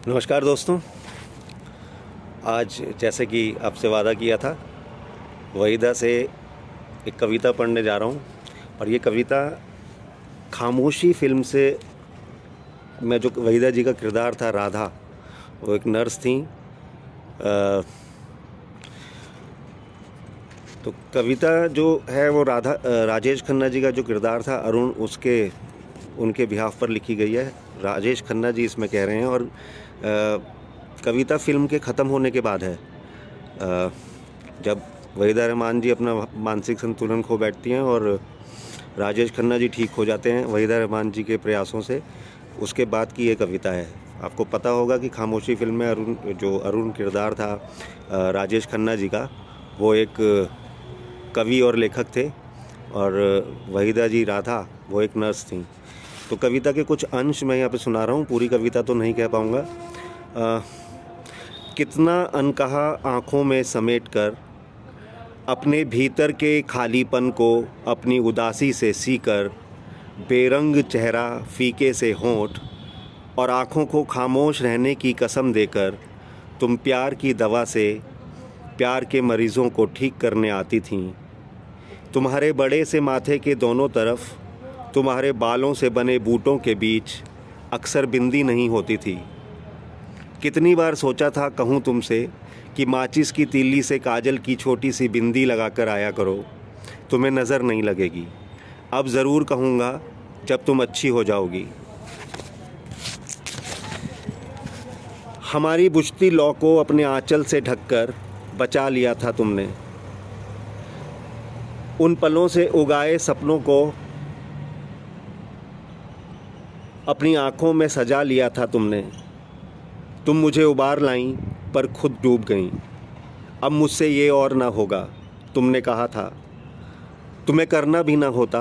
नमस्कार दोस्तों। आज जैसे कि आपसे वादा किया था, वहीदा से एक कविता पढ़ने जा रहा हूँ। और ये कविता खामोशी फिल्म से, मैं जो वहीदा जी का किरदार था राधा, वो एक नर्स थी। तो कविता जो है वो राजेश खन्ना जी का जो किरदार था अरुण, उनके बिहाफ पर लिखी गई है। राजेश खन्ना जी इसमें कह रहे हैं। और कविता फिल्म के ख़त्म होने के बाद है, जब वहीदा रहमान जी अपना मानसिक संतुलन खो बैठती हैं और राजेश खन्ना जी ठीक हो जाते हैं वहीदा रहमान जी के प्रयासों से। उसके बाद की ये कविता है। आपको पता होगा कि खामोशी फिल्म में अरुण किरदार था राजेश खन्ना जी का, वो एक कवि और लेखक थे, और वहीदा जी राधा वो एक नर्स थी। तो कविता के कुछ अंश मैं यहाँ पे सुना रहा हूँ, पूरी कविता तो नहीं कह पाऊँगा। कितना अनकहा आँखों में समेट कर अपने भीतर के खालीपन को अपनी उदासी से सीकर, बेरंग चेहरा फीके से होंठ और आँखों को खामोश रहने की कसम देकर तुम प्यार की दवा से प्यार के मरीज़ों को ठीक करने आती थीं। तुम्हारे बड़े से माथे के दोनों तरफ तुम्हारे बालों से बने बूटों के बीच अक्सर बिंदी नहीं होती थी। कितनी बार सोचा था कहूँ तुमसे कि माचिस की तीली से काजल की छोटी सी बिंदी लगाकर आया करो, तुम्हें नज़र नहीं लगेगी। अब ज़रूर कहूँगा जब तुम अच्छी हो जाओगी। हमारी बुझती लौ को अपने आंचल से ढककर बचा लिया था तुमने। उन पलों से उगाए सपनों को अपनी आँखों में सजा लिया था तुमने। तुम मुझे उबार लाईं पर खुद डूब गईं। अब मुझसे ये और ना होगा, तुमने कहा था। तुम्हें करना भी ना होता,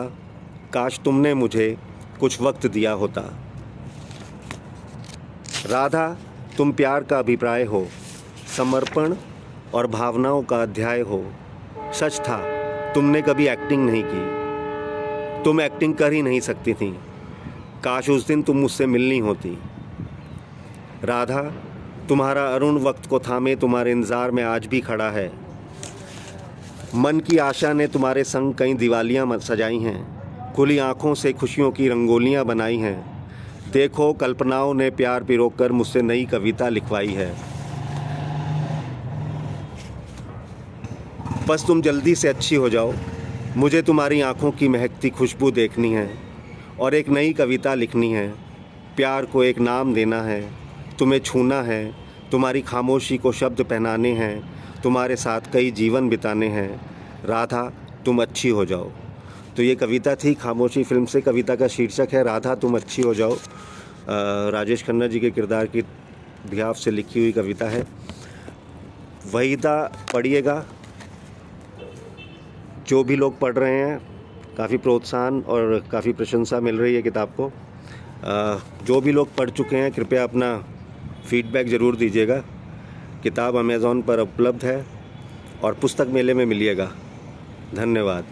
काश तुमने मुझे कुछ वक्त दिया होता। राधा, तुम प्यार का अभिप्राय हो, समर्पण और भावनाओं का अध्याय हो। सच था, तुमने कभी एक्टिंग नहीं की, तुम एक्टिंग कर ही नहीं सकती थी। काश उस दिन तुम मुझसे मिलनी होती। राधा, तुम्हारा अरुण वक्त को थामे तुम्हारे इंतज़ार में आज भी खड़ा है। मन की आशा ने तुम्हारे संग कई दिवालियाँ सजाई हैं, खुली आँखों से खुशियों की रंगोलियाँ बनाई हैं। देखो, कल्पनाओं ने प्यार पिरोक कर मुझसे नई कविता लिखवाई है। बस तुम जल्दी से अच्छी हो जाओ, मुझे तुम्हारी आँखों की महकती खुशबू देखनी है और एक नई कविता लिखनी है। प्यार को एक नाम देना है, तुम्हें छूना है, तुम्हारी खामोशी को शब्द पहनाने हैं, तुम्हारे साथ कई जीवन बिताने हैं। राधा, तुम अच्छी हो जाओ। तो ये कविता थी खामोशी फिल्म से। कविता का शीर्षक है राधा तुम अच्छी हो जाओ। राजेश खन्ना जी के किरदार की बिहाफ से लिखी हुई कविता है। वहीदा पढ़िएगा। जो भी लोग पढ़ रहे हैं, काफ़ी प्रोत्साहन और काफ़ी प्रशंसा मिल रही है किताब को। जो भी लोग पढ़ चुके हैं, कृपया अपना फीडबैक ज़रूर दीजिएगा। किताब अमेज़ॉन पर उपलब्ध है और पुस्तक मेले में मिलिएगा। धन्यवाद।